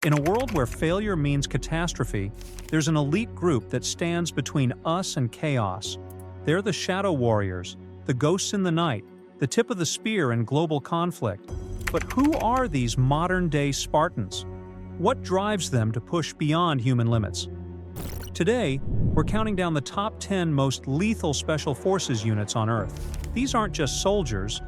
In a world where failure means catastrophe, there's an elite group that stands between us and chaos. They're the Shadow Warriors, the ghosts in the night, the tip of the spear in global conflict. But who are these modern-day Spartans? What drives them to push beyond human limits? Today, we're counting down the top 10 most lethal Special Forces units on Earth. These aren't just soldiers,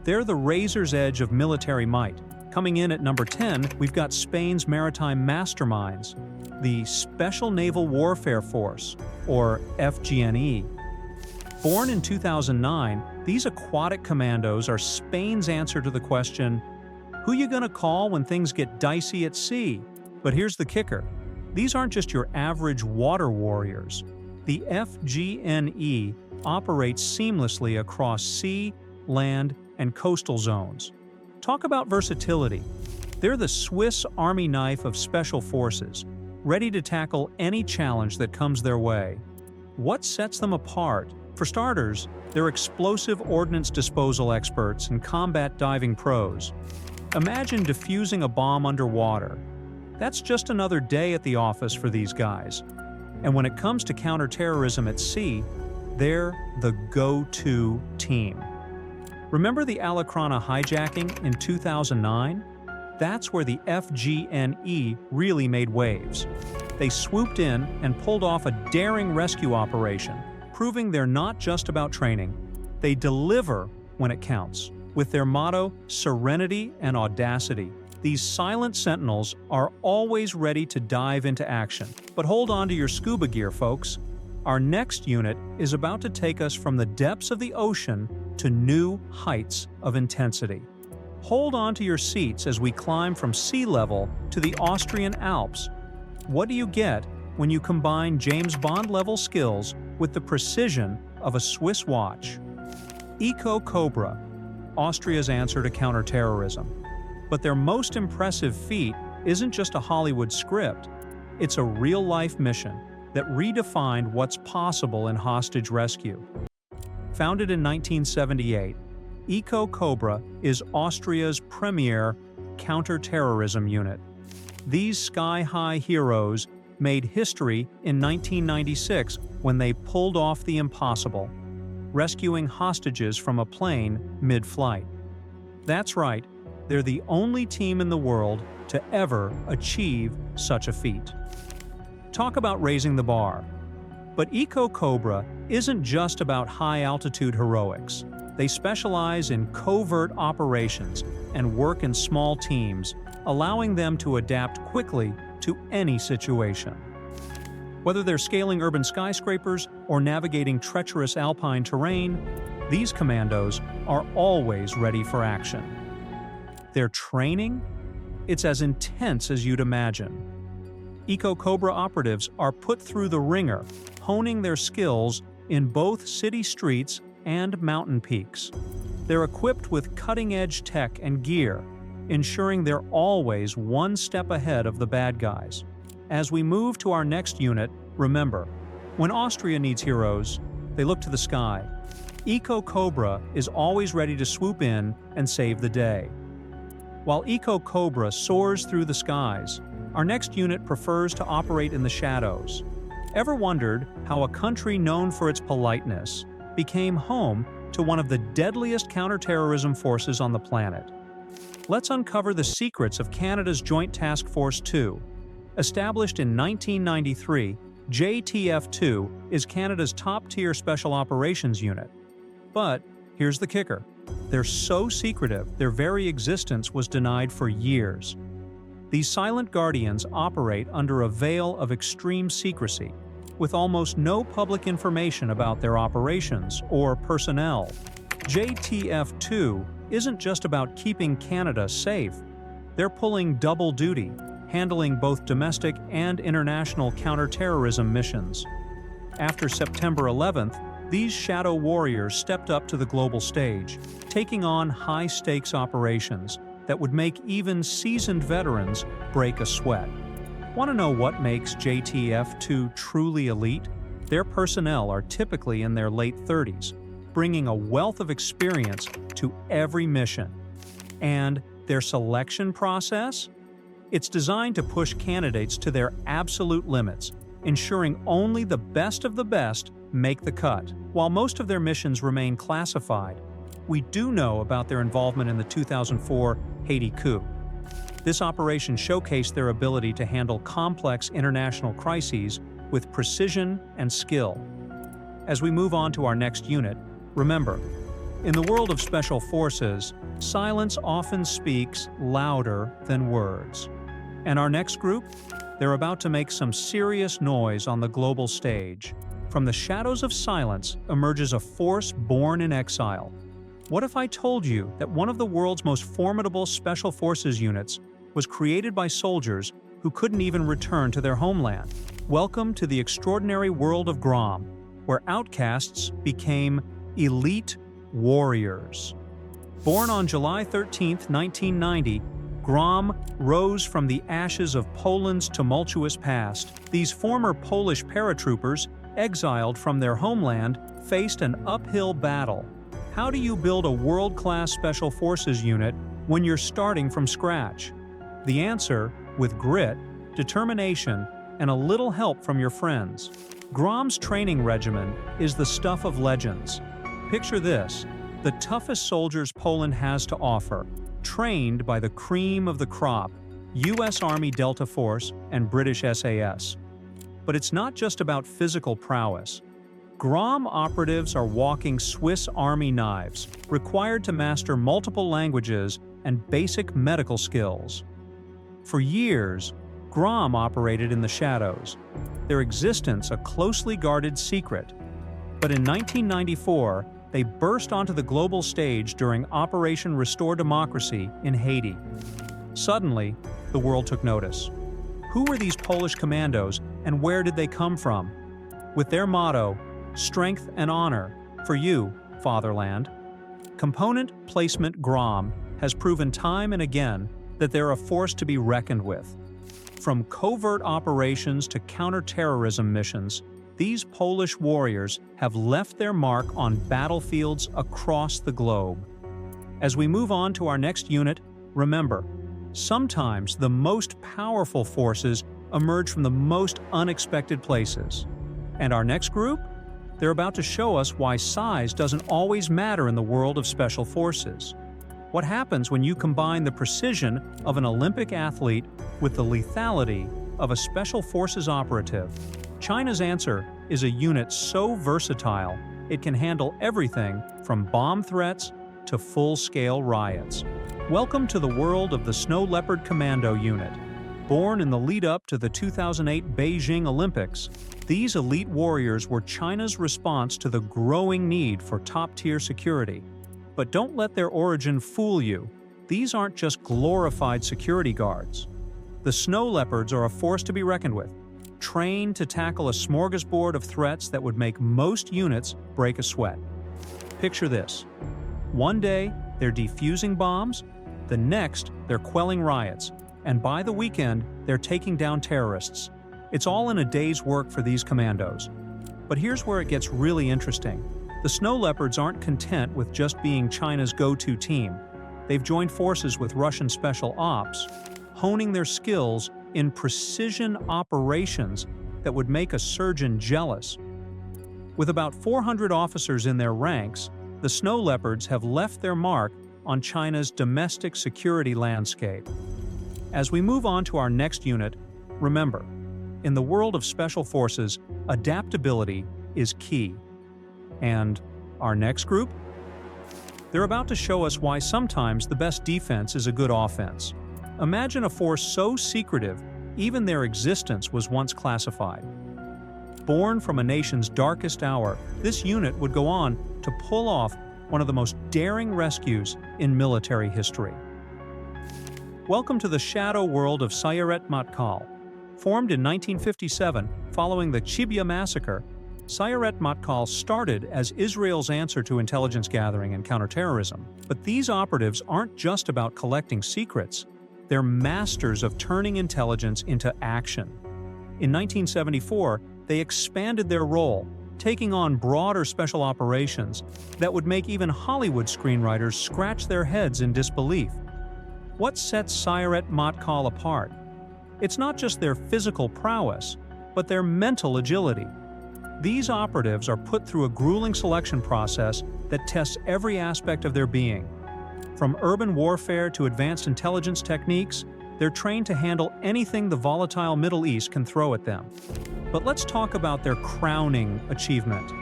they're the razor's edge of military might. Coming in at number 10, we've got Spain's maritime masterminds, the Special Naval Warfare Force, or FGNE. Born in 2009, these aquatic commandos are Spain's answer to the question, who you gonna call when things get dicey at sea? But here's the kicker. These aren't just your average water warriors. The FGNE operates seamlessly across sea, land, and coastal zones. Talk about versatility. They're the Swiss Army knife of special forces, ready to tackle any challenge that comes their way. What sets them apart? For starters, they're explosive ordnance disposal experts and combat diving pros. Imagine defusing a bomb underwater. That's just another day at the office for these guys. And when it comes to counterterrorism at sea, they're the go-to team. Remember the Alacrana hijacking in 2009? That's where the FGNE really made waves. They swooped in and pulled off a daring rescue operation, proving they're not just about training. They deliver when it counts. With their motto, serenity and audacity, these silent sentinels are always ready to dive into action. But hold on to your scuba gear, folks. Our next unit is about to take us from the depths of the ocean to new heights of intensity. Hold on to your seats as we climb from sea level to the Austrian Alps. What do you get when you combine James Bond-level skills with the precision of a Swiss watch? Cobra, Austria's answer to counterterrorism. But their most impressive feat isn't just a Hollywood script. It's a real-life mission that redefined what's possible in hostage rescue. Founded in 1978, Cobra is Austria's premier counterterrorism unit. These sky-high heroes made history in 1996 when they pulled off the impossible, rescuing hostages from a plane mid-flight. That's right, they're the only team in the world to ever achieve such a feat. Talk about raising the bar. But Cobra isn't just about high-altitude heroics. They specialize in covert operations and work in small teams, allowing them to adapt quickly to any situation. Whether they're scaling urban skyscrapers or navigating treacherous alpine terrain, these commandos are always ready for action. Their training? It's as intense as you'd imagine. Cobra operatives are put through the ringer, honing their skills in both city streets and mountain peaks. They're equipped with cutting-edge tech and gear, ensuring they're always one step ahead of the bad guys. As we move to our next unit, remember, when Austria needs heroes, they look to the sky. Cobra is always ready to swoop in and save the day. While Cobra soars through the skies, our next unit prefers to operate in the shadows. Ever wondered how a country known for its politeness became home to one of the deadliest counterterrorism forces on the planet? Let's uncover the secrets of Canada's Joint Task Force 2. Established in 1993, JTF-2 is Canada's top-tier special operations unit. But here's the kicker. They're so secretive, their very existence was denied for years. These silent guardians operate under a veil of extreme secrecy, with almost no public information about their operations or personnel. JTF-2 isn't just about keeping Canada safe. They're pulling double duty, handling both domestic and international counterterrorism missions. After September 11th, these shadow warriors stepped up to the global stage, taking on high-stakes operations that would make even seasoned veterans break a sweat. Want to know what makes JTF-2 truly elite? Their personnel are typically in their late 30s, bringing a wealth of experience to every mission. And their selection process? It's designed to push candidates to their absolute limits, ensuring only the best of the best make the cut. While most of their missions remain classified, we do know about their involvement in the 2004 Haiti coup. This operation showcased their ability to handle complex international crises with precision and skill. As we move on to our next unit, remember, in the world of special forces, silence often speaks louder than words. And our next group? They're about to make some serious noise on the global stage. From the shadows of silence emerges a force born in exile. What if I told you that one of the world's most formidable special forces units was created by soldiers who couldn't even return to their homeland? Welcome to the extraordinary world of Grom, where outcasts became elite warriors. Born on July 13, 1990, Grom rose from the ashes of Poland's tumultuous past. These former Polish paratroopers, exiled from their homeland, faced an uphill battle. How do you build a world-class special forces unit when you're starting from scratch? The answer, with grit, determination, and a little help from your friends. Grom's training regimen is the stuff of legends. Picture this: the toughest soldiers Poland has to offer, trained by the cream of the crop, U.S. Army Delta Force and British SAS. But it's not just about physical prowess. Grom operatives are walking Swiss Army knives, required to master multiple languages and basic medical skills. For years, Grom operated in the shadows, their existence a closely guarded secret. But in 1994, they burst onto the global stage during Operation Restore Democracy in Haiti. Suddenly, the world took notice. Who were these Polish commandos and where did they come from? With their motto, "Strength and Honor, for you, Fatherland," Component Placement Grom has proven time and again that they're a force to be reckoned with. From covert operations to counter-terrorism missions, these Polish warriors have left their mark on battlefields across the globe. As we move on to our next unit, remember, sometimes the most powerful forces emerge from the most unexpected places. And our next group? They're about to show us why size doesn't always matter in the world of special forces. What happens when you combine the precision of an Olympic athlete with the lethality of a special forces operative? China's answer is a unit so versatile, it can handle everything from bomb threats to full-scale riots. Welcome to the world of the Snow Leopard Commando Unit. Born in the lead-up to the 2008 Beijing Olympics, these elite warriors were China's response to the growing need for top-tier security. But don't let their origin fool you. These aren't just glorified security guards. The Snow Leopards are a force to be reckoned with, trained to tackle a smorgasbord of threats that would make most units break a sweat. Picture this. One day, they're defusing bombs, the next, they're quelling riots, and by the weekend, they're taking down terrorists. It's all in a day's work for these commandos. But here's where it gets really interesting. The Snow Leopards aren't content with just being China's go-to team. They've joined forces with Russian Special Ops, honing their skills in precision operations that would make a surgeon jealous. With about 400 officers in their ranks, the Snow Leopards have left their mark on China's domestic security landscape. As we move on to our next unit, remember, in the world of special forces, adaptability is key. And our next group? They're about to show us why sometimes the best defense is a good offense. Imagine a force so secretive, even their existence was once classified. Born from a nation's darkest hour, this unit would go on to pull off one of the most daring rescues in military history. Welcome to the shadow world of Sayeret Matkal. Formed in 1957 following the Chibia massacre, Sayeret Matkal started as Israel's answer to intelligence gathering and counterterrorism. But these operatives aren't just about collecting secrets. They're masters of turning intelligence into action. In 1974, they expanded their role, taking on broader special operations that would make even Hollywood screenwriters scratch their heads in disbelief. What sets Sayeret Matkal apart? It's not just their physical prowess, but their mental agility. These operatives are put through a grueling selection process that tests every aspect of their being. From urban warfare to advanced intelligence techniques, they're trained to handle anything the volatile Middle East can throw at them. But let's talk about their crowning achievement: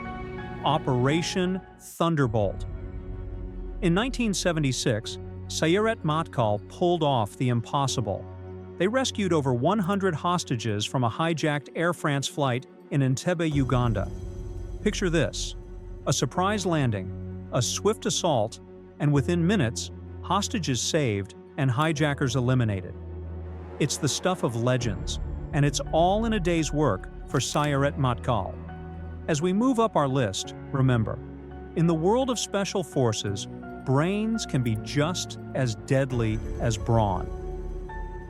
Operation Thunderbolt. In 1976, Sayeret Matkal pulled off the impossible. They rescued over 100 hostages from a hijacked Air France flight in Entebbe, Uganda. Picture this: a surprise landing, a swift assault, and within minutes, hostages saved and hijackers eliminated. It's the stuff of legends, and it's all in a day's work for Sayeret Matkal. As we move up our list, remember, in the world of special forces, brains can be just as deadly as brawn.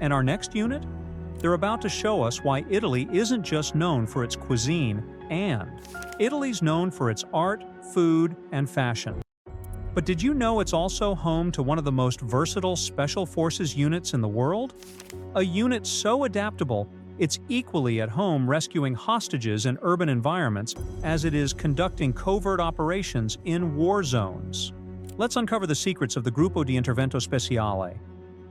And our next unit? They're about to show us why Italy isn't just known for its cuisine, and Italy's known for its art, food, and fashion. But did you know it's also home to one of the most versatile special forces units in the world? A unit so adaptable, it's equally at home rescuing hostages in urban environments as it is conducting covert operations in war zones. Let's uncover the secrets of the Gruppo di Intervento Speciale.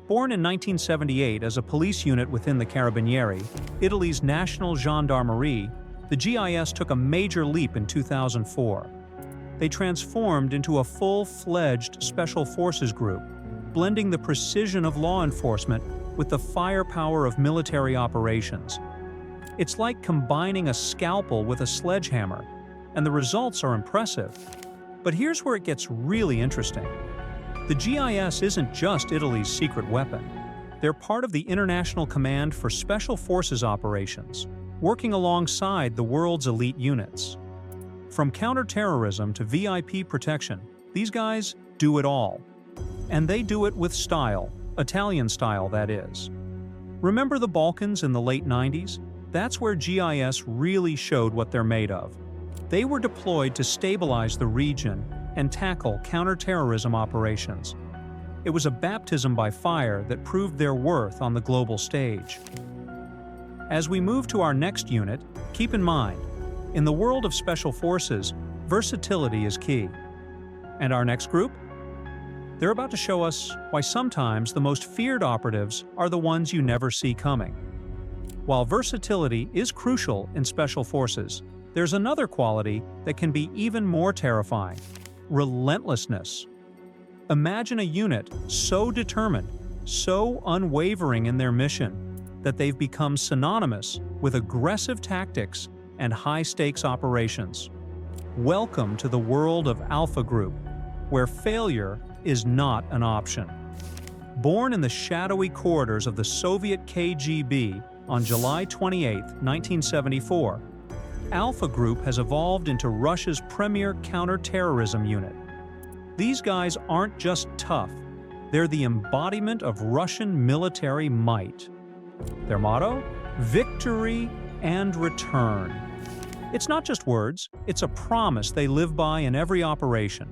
Born in 1978 as a police unit within the Carabinieri, Italy's national gendarmerie, the GIS took a major leap in 2004. They transformed into a full-fledged special forces group, blending the precision of law enforcement with the firepower of military operations. It's like combining a scalpel with a sledgehammer, and the results are impressive. But here's where it gets really interesting. The GIS isn't just Italy's secret weapon. They're part of the International Command for Special Forces Operations, working alongside the world's elite units. From counterterrorism to VIP protection, these guys do it all. And they do it with style, Italian style that is. Remember the Balkans in the late 90s? That's where GIS really showed what they're made of. They were deployed to stabilize the region and tackle counterterrorism operations. It was a baptism by fire that proved their worth on the global stage. As we move to our next unit, keep in mind, in the world of special forces, versatility is key. And our next group? They're about to show us why sometimes the most feared operatives are the ones you never see coming. While versatility is crucial in special forces, there's another quality that can be even more terrifying: relentlessness. Imagine a unit so determined, so unwavering in their mission, that they've become synonymous with aggressive tactics and high-stakes operations. Welcome to the world of Alpha Group, where failure is not an option. Born in the shadowy corridors of the Soviet KGB on July 28, 1974, Alpha Group has evolved into Russia's premier counterterrorism unit. These guys aren't just tough, they're the embodiment of Russian military might. Their motto? Victory and return. It's not just words, it's a promise they live by in every operation.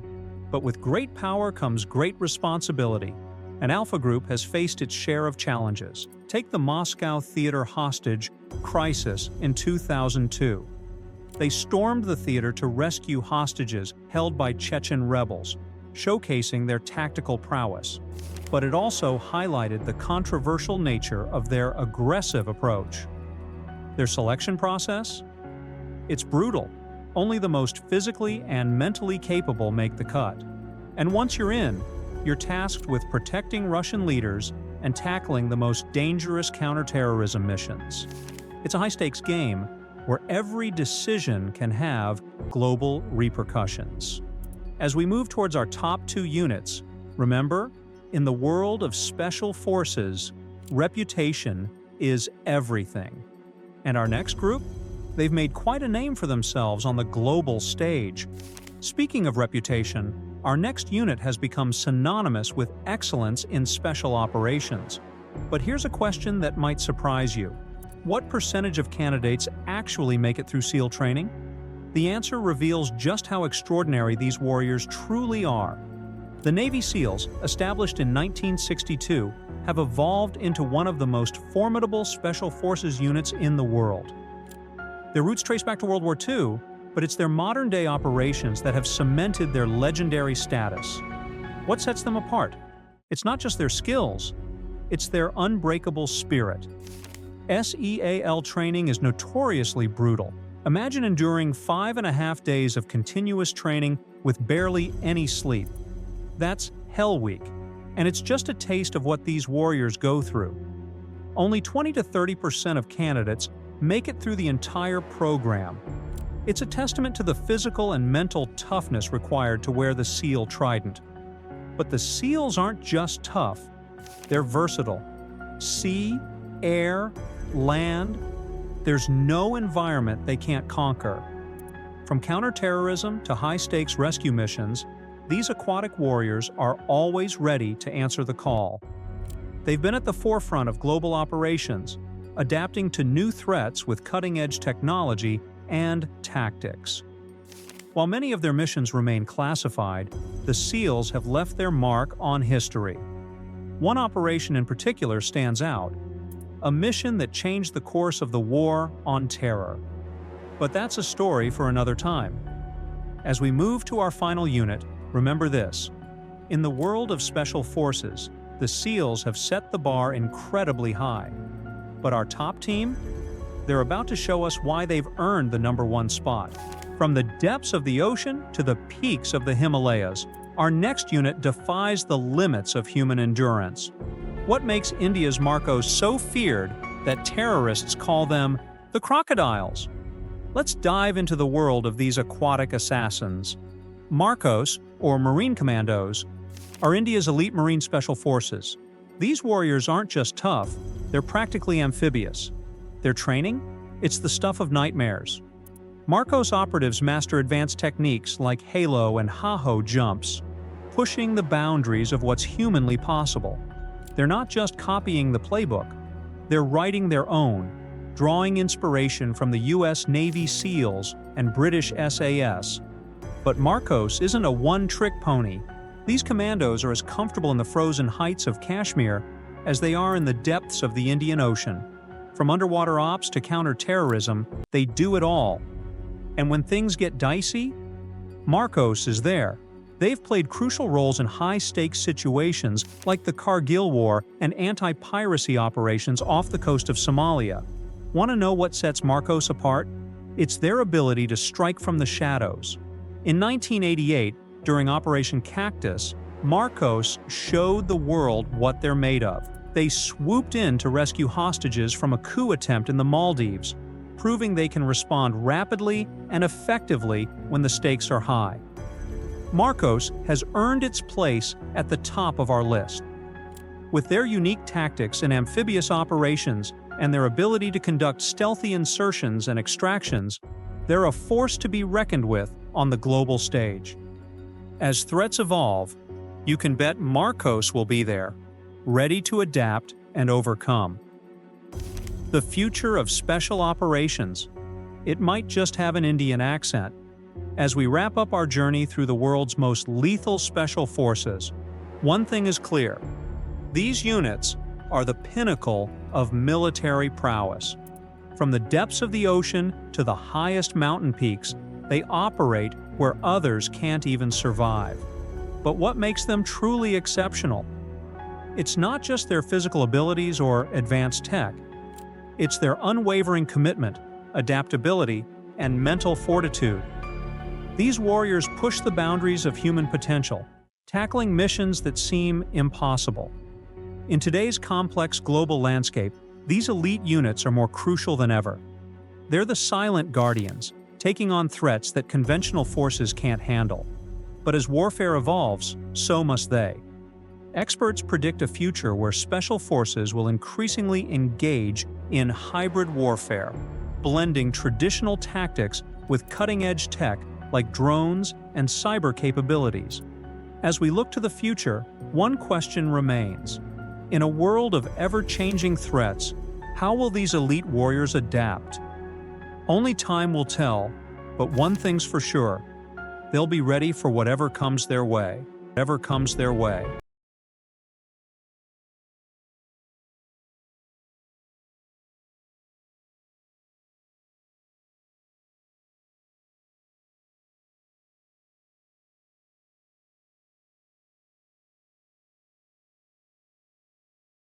But with great power comes great responsibility, and Alpha Group has faced its share of challenges. Take the Moscow theater hostage crisis in 2002. They stormed the theater to rescue hostages held by Chechen rebels, showcasing their tactical prowess. But it also highlighted the controversial nature of their aggressive approach. Their selection process? It's brutal. Only the most physically and mentally capable make the cut. And once you're in, you're tasked with protecting Russian leaders and tackling the most dangerous counterterrorism missions. It's a high-stakes game where every decision can have global repercussions. As we move towards our top two units, remember, in the world of special forces, reputation is everything. And our next group? They've made quite a name for themselves on the global stage. Speaking of reputation, our next unit has become synonymous with excellence in special operations. But here's a question that might surprise you. What percentage of candidates actually make it through SEAL training? The answer reveals just how extraordinary these warriors truly are. The Navy SEALs, established in 1962, have evolved into one of the most formidable special forces units in the world. Their roots trace back to World War II, but it's their modern-day operations that have cemented their legendary status. What sets them apart? It's not just their skills, it's their unbreakable spirit. SEAL training is notoriously brutal. Imagine enduring 5.5 days of continuous training with barely any sleep. That's Hell Week, and it's just a taste of what these warriors go through. Only 20 to 30% of candidates make it through the entire program. It's a testament to the physical and mental toughness required to wear the SEAL trident. But the SEALs aren't just tough, they're versatile. Sea, air, land, there's no environment they can't conquer. From counterterrorism to high-stakes rescue missions, these aquatic warriors are always ready to answer the call. They've been at the forefront of global operations, adapting to new threats with cutting-edge technology and tactics. While many of their missions remain classified, the SEALs have left their mark on history. One operation in particular stands out, a mission that changed the course of the war on terror. But that's a story for another time. As we move to our final unit, remember this. In the world of special forces, the SEALs have set the bar incredibly high. But our top team? They're about to show us why they've earned the #1 spot. From the depths of the ocean to the peaks of the Himalayas, our next unit defies the limits of human endurance. What makes India's Marcos so feared that terrorists call them the crocodiles? Let's dive into the world of these aquatic assassins. Marcos, or Marine Commandos, are India's elite marine special forces. These warriors aren't just tough, they're practically amphibious. Their training? It's the stuff of nightmares. Marcos operatives master advanced techniques like halo and ha-ho jumps, pushing the boundaries of what's humanly possible. They're not just copying the playbook, they're writing their own, drawing inspiration from the US Navy SEALs and British SAS. But Marcos isn't a one-trick pony. These commandos are as comfortable in the frozen heights of Kashmir as they are in the depths of the Indian Ocean. From underwater ops to counter-terrorism, they do it all. And when things get dicey, Marcos is there. They've played crucial roles in high-stakes situations like the Kargil War and anti-piracy operations off the coast of Somalia. Want to know what sets Marcos apart? It's their ability to strike from the shadows. In 1988, during Operation Cactus, Marcos showed the world what they're made of. They swooped in to rescue hostages from a coup attempt in the Maldives, proving they can respond rapidly and effectively when the stakes are high. Marcos has earned its place at the top of our list. With their unique tactics in amphibious operations and their ability to conduct stealthy insertions and extractions, they're a force to be reckoned with on the global stage. As threats evolve, you can bet Marcos will be there, ready to adapt and overcome. The future of special operations. It might just have an Indian accent. As we wrap up our journey through the world's most lethal special forces, one thing is clear. These units are the pinnacle of military prowess. From the depths of the ocean to the highest mountain peaks, they operate where others can't even survive. But what makes them truly exceptional? It's not just their physical abilities or advanced tech. It's their unwavering commitment, adaptability, and mental fortitude. These warriors push the boundaries of human potential, tackling missions that seem impossible. In today's complex global landscape, these elite units are more crucial than ever. They're the silent guardians, taking on threats that conventional forces can't handle. But as warfare evolves, so must they. Experts predict a future where special forces will increasingly engage in hybrid warfare, blending traditional tactics with cutting-edge tech like drones and cyber capabilities. As we look to the future, one question remains. In a world of ever-changing threats, how will these elite warriors adapt? Only time will tell, but one thing's for sure. They'll be ready for whatever comes their way. whatever comes their way.